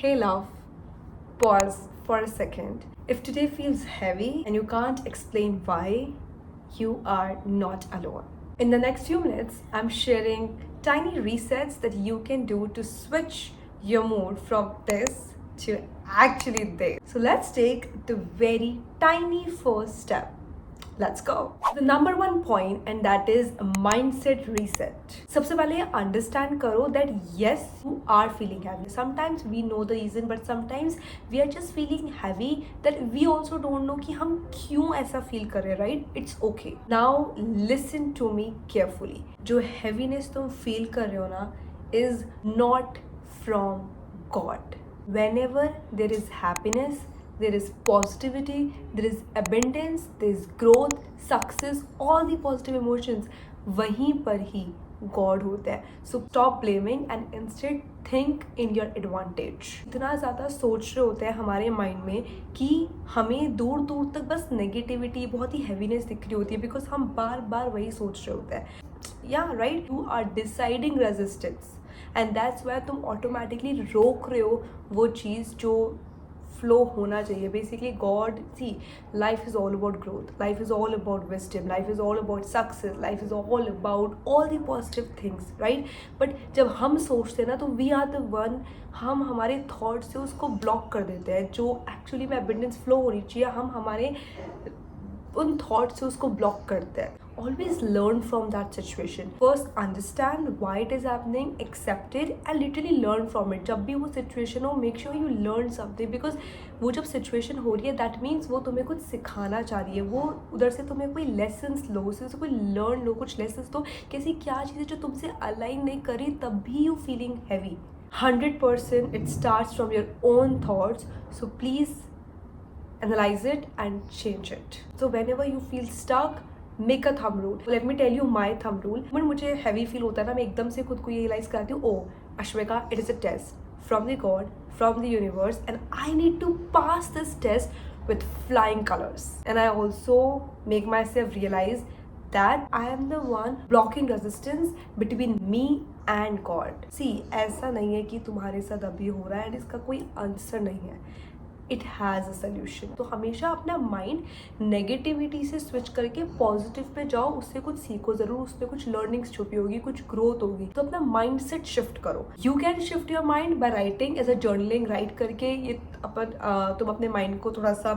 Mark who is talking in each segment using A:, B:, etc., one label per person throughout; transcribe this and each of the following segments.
A: Hey love, pause for a second. If today feels heavy and you can't explain why, you are not alone. In the next few minutes, I'm sharing tiny resets that you can do to switch your mood from this to actually this. So let's take the very tiny first step. Let's go. The number one point, and that is a mindset reset. सबसे पहले understand करो that yes, you are feeling heavy. Sometimes we know the reason, but sometimes we are just feeling heavy that we also don't know कि हम क्यों ऐसा feel कर रहे हैं, right? It's okay. Now listen to me carefully. जो heaviness तुम feel कर रहे हो ना is not from God. Whenever there is happiness, there is positivity, there is abundance, there is growth, success, all the positive emotions, वहीं पर ही God होता है. So stop blaming and instead think in your advantage. इतना ज़्यादा सोच रहे होते हैं हमारे माइंड में कि हमें दूर दूर तक बस नेगेटिविटी, बहुत ही हैवीनेस दिख रही होती है, बिकॉज हम बार बार वही सोच रहे होते हैं. या right, you are deciding resistance and that's why तुम ऑटोमेटिकली रोक रहे हो वो चीज़ जो फ्लो होना चाहिए. Basically God, see, life is all about growth, life is all about wisdom, life is all about success, life is all about all the positive things, right. But जब हम सोचते हैं ना तो वी आर द वन, हम हमारे thought से उसको ब्लॉक कर देते हैं. जो एक्चुअली में एबिडेंस फ्लो होनी चाहिए, हम हमारे उन थॉट से उसको ब्लॉक करते हैं. Always learn from that situation. First understand why it is happening, accept it and literally learn from it. जब भी वो situation हो, make sure you learn something, because वो जब situation हो रही है that means वो तुम्हें कुछ सिखाना चाह रही है. वो उधर से तुम्हें कोई lessons लो, उससे कोई learn लो, कुछ lessons तो कैसी क्या चीज़ें जो तुमसे align नहीं कर रही, तब भी you feeling heavy. 100% it starts from your own thoughts. So please analyze it and change it. So whenever you feel stuck, make a thumb rule. Let me tell you my thumb rule. But मुझे heavy feel होता है ना, मैं एकदम से खुद को ये रियलाइज करती हूँ, oh Ashvika, it is a test from the God, from the universe and I need to pass this test with flying colors. And I also make myself realize that I am the one blocking resistance between me and God. See, ऐसा नहीं है कि तुम्हारे साथ अभी हो रहा है एंड इसका कोई आंसर नहीं है. It has a solution. तो हमेशा अपना माइंड नेगेटिविटी से स्विच करके पॉजिटिव पे जाओ, उससे कुछ सीखो ज़रूर, उसमें कुछ लर्निंग्स छुपी होगी, कुछ ग्रोथ होगी. तो अपना माइंड सेट शिफ्ट करो. You can shift your mind by writing, as a journaling. Write करके ये तुम अपने माइंड को थोड़ा सा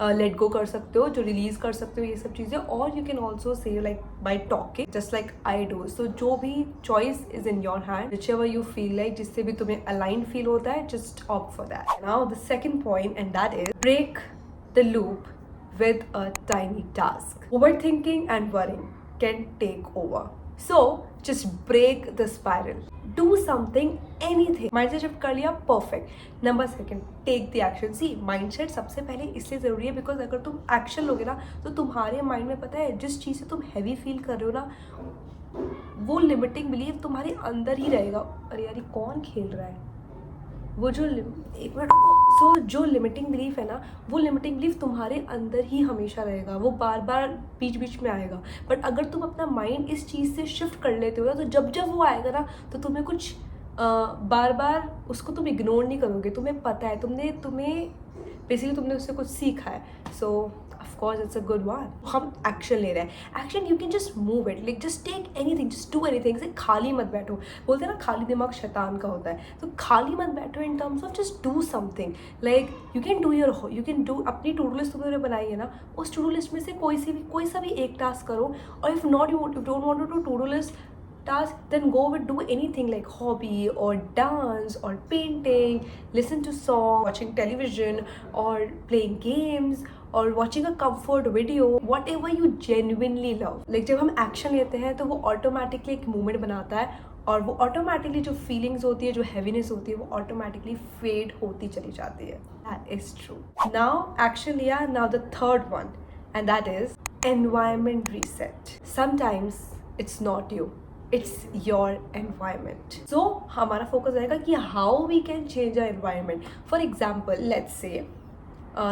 A: लेट गो कर सकते हो, जो रिलीज कर सकते हो ये सब चीज़ें. और you can also say like by talking just like I do. So जो भी choice is in your hand, which you feel like, जिससे भी तुम्हें अलाइन फील होता है, just opt for that. Now the second point and that is break the loop with a tiny task. Overthinking and worrying can take over. So just break the spiral. Do something, anything. Mindset shift कर लिया, perfect. Number second, take the action. See, mindset सबसे पहले इसलिए ज़रूरी है because अगर तुम action लोगे ना तो तुम्हारे mind में पता है जिस चीज़ से तुम heavy feel कर रहे हो ना, वो limiting belief तुम्हारे अंदर ही रहेगा. अरे यार ये कौन खेल रहा है, वो जो एक मिनट सो जो लिमिटिंग बिलीफ है ना, वो लिमिटिंग बिलीफ तुम्हारे अंदर ही हमेशा रहेगा, वो बार बार बीच बीच में आएगा. बट अगर तुम अपना माइंड इस चीज़ से शिफ्ट कर लेते हो ना, तो जब जब वो आएगा ना तो तुम्हें कुछ बार बार उसको तुम इग्नोर नहीं करोगे. तुम्हें पता है, तुमने उससे कुछ सीखा है. सो of course it's a good one. हम एक्शन ले रहे हैं. Action you can just move it, like just take anything, just do anything. जैसे खाली मत बैठो, बोलते हैं ना खाली दिमाग शैतान का होता है. तो खाली मत बैठो in terms of just do something. Like you can do अपनी टू डू लिस्ट तुमने बनाई है ना, उस टू डू लिस्ट में से कोई सा भी एक टास्क करो. और if not, you don't want to do to do list task, then go with do anything like hobby or dance or painting, listen to song, watching television or playing games or watching a comfort video, whatever you genuinely love. Like जब हम action लेते हैं तो वो automatically एक movement बनाता है और वो automatically जो feelings होती है, जो heaviness होती है, वो automatically fade होती चली जाती है. That is true. Now action लिया. Now the third one, and that is environment reset. Sometimes it's not you, it's your environment. So हमारा focus रहेगा कि how we can change our environment. For example, let's say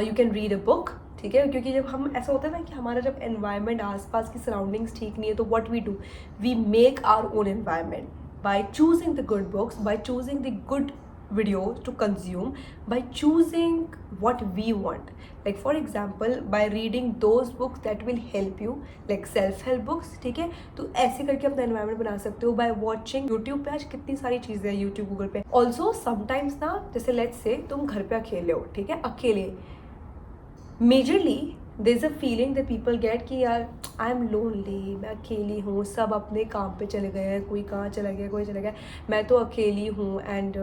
A: you can read a book. ठीक है, क्योंकि जब हम ऐसा होता है ना कि हमारा जब environment, आसपास की surroundings ठीक नहीं है, तो what we do, we make our own environment by choosing the good books, by choosing the good videos to consume by choosing what we want. Like for example, by reading those books that will help you, like self help books, ठीक है, तो ऐसे करके अपना environment बना सकते हो by watching YouTube पे आज कितनी सारी चीज़ें हैं YouTube गूगल पे. Also sometimes ना, जैसे let's say तुम घर पे अकेले हो, ठीक है, अकेले, majorly there is a feeling that people get कि यार आई एम लोनली, मैं अकेली हूँ, सब अपने काम पे चले गए हैं, कोई कहाँ चला गया, कोई चला गया, मैं तो अकेली हूँ एंड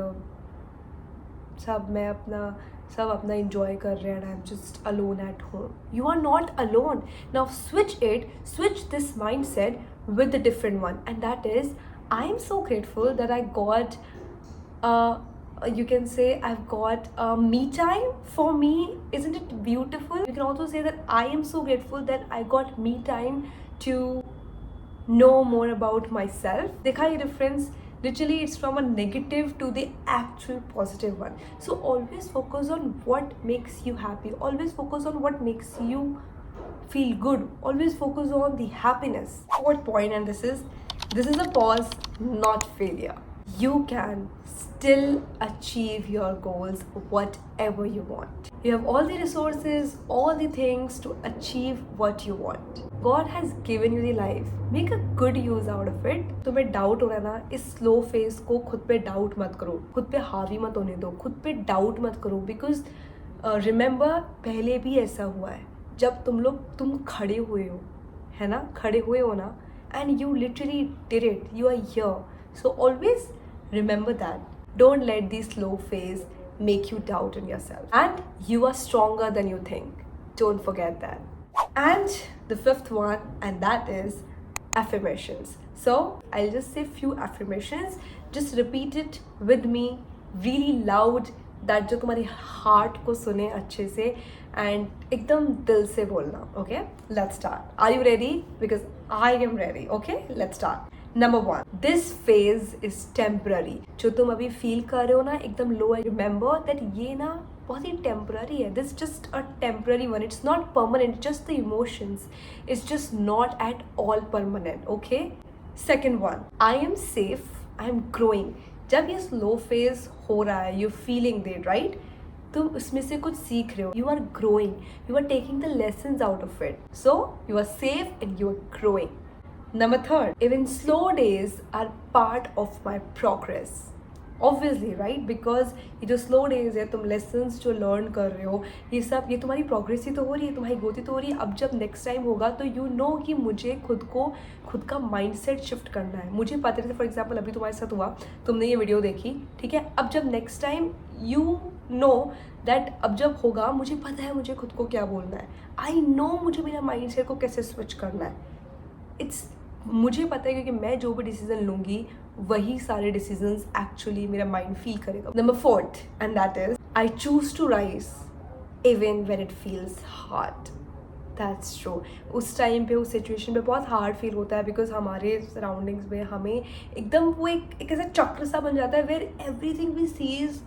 A: सब अपना इंजॉय कर रहे हैं, I am just alone at home. You are not alone. Now switch this mind set with the different one, and that is I am so grateful that I got you can say I've got me time for me. Isn't it beautiful? You can also say that I am so grateful that I got me time to know more about myself. देखा ये difference? Literally it's from a negative to the actual positive one. So always focus on what makes you happy. Always focus on what makes you feel good. Always focus on the happiness. Fourth point, and this is a pause, not failure. You can still achieve your goals, whatever you want. You have all the resources, all the things to achieve what you want. God has given you the life. Make a good use out of it. तुम्हें doubt हो रहा है ना, इस slow phase को खुद पे doubt मत करो, खुद पे हावी मत होने दो, खुद पे डाउट मत करो. बिकॉज रिमेंबर, पहले भी ऐसा हुआ है जब तुम खड़े हुए हो, है ना, खड़े हुए हो ना, and you literally did it. You are here. So always remember that. Don't let the slow phase make you doubt in yourself. And you are stronger than you think. Don't forget that. And the fifth one, and that is affirmations. So I'll just say few affirmations. Just repeat it with me really loud, that जो तुम्हारी heart को सुने अच्छे से, and एकदम दिल से बोलना. Okay? Let's start. Are you ready? Because I am ready. Okay? Let's start. Number 1, this phase is temporary. जो तुम अभी फील कर रहे हो ना, एकदम लो है, remember that ये ना बहुत ही temporary है. This is just a temporary one. It's not permanent. Just the emotions. It's just not at all permanent. Okay? Second one, I am safe. I am growing. जब ये slow phase हो रहा है, you're feeling it, right? तुम उसमें से कुछ सीख रहे हो. You are growing. You are taking the lessons out of it. So you are safe and you are growing. Number 3, even slow days are part of my progress. Obviously, right? Because ये जो slow days है, तुम lessons जो learn कर रहे हो, ये सब, ये तुम्हारी progress ही तो हो रही है, तुम्हारी growth ही तो हो रही है. अब जब next time होगा तो you know कि मुझे खुद का mindset shift करना है. मुझे पता है, for example अभी तुम्हारे साथ हुआ, तुमने ये video देखी, ठीक है, अब जब next time you know that अब जब होगा, मुझे पता है मुझे खुद को क्या बोलना है. I know मुझे मेरा mindset को कैसे switch करना है. मुझे पता है क्योंकि मैं जो भी डिसीजन लूँगी वही सारे डिसीजंस एक्चुअली मेरा माइंड फील करेगा. Number 4, and that is I choose to rise even when it feels hard. That's true. उस टाइम पे, उस सिचुएशन पे बहुत हार्ड फील होता है, बिकॉज हमारे सराउंडिंग्स में हमें एकदम वो एक ऐसा चक्र सा बन जाता है where everything we see is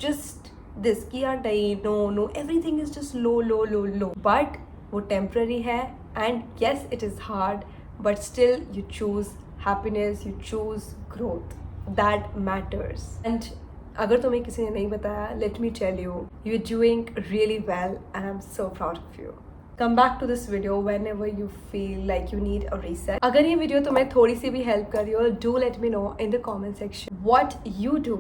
A: just this, कि यार नहीं, no, everything is just low low low low. But वो टेम्पररी है, and yes it is hard, but still you choose happiness, you choose growth. That matters. And अगर तुम्हें किसी ने नहीं बताया, let me tell you, you're doing really well and I'm so proud of you. Come back to this video whenever you feel like you need a reset. अगर ये video तुम्हें थोड़ी सी भी हेल्प कर रही हो, do let me know in the comment section what you do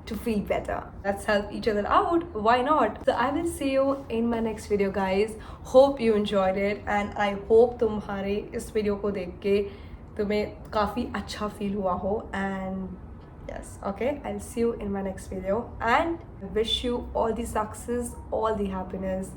A: to feel better. Let's help each other out. Why not? So I will see you in my next video, guys. Hope you enjoyed it, and I hope तुम्हारे इस video को देख के तुम्हें काफ़ी अच्छा feel हुआ हो. And yes, okay, I'll see you in my next video, and I wish you all the success, all the happiness.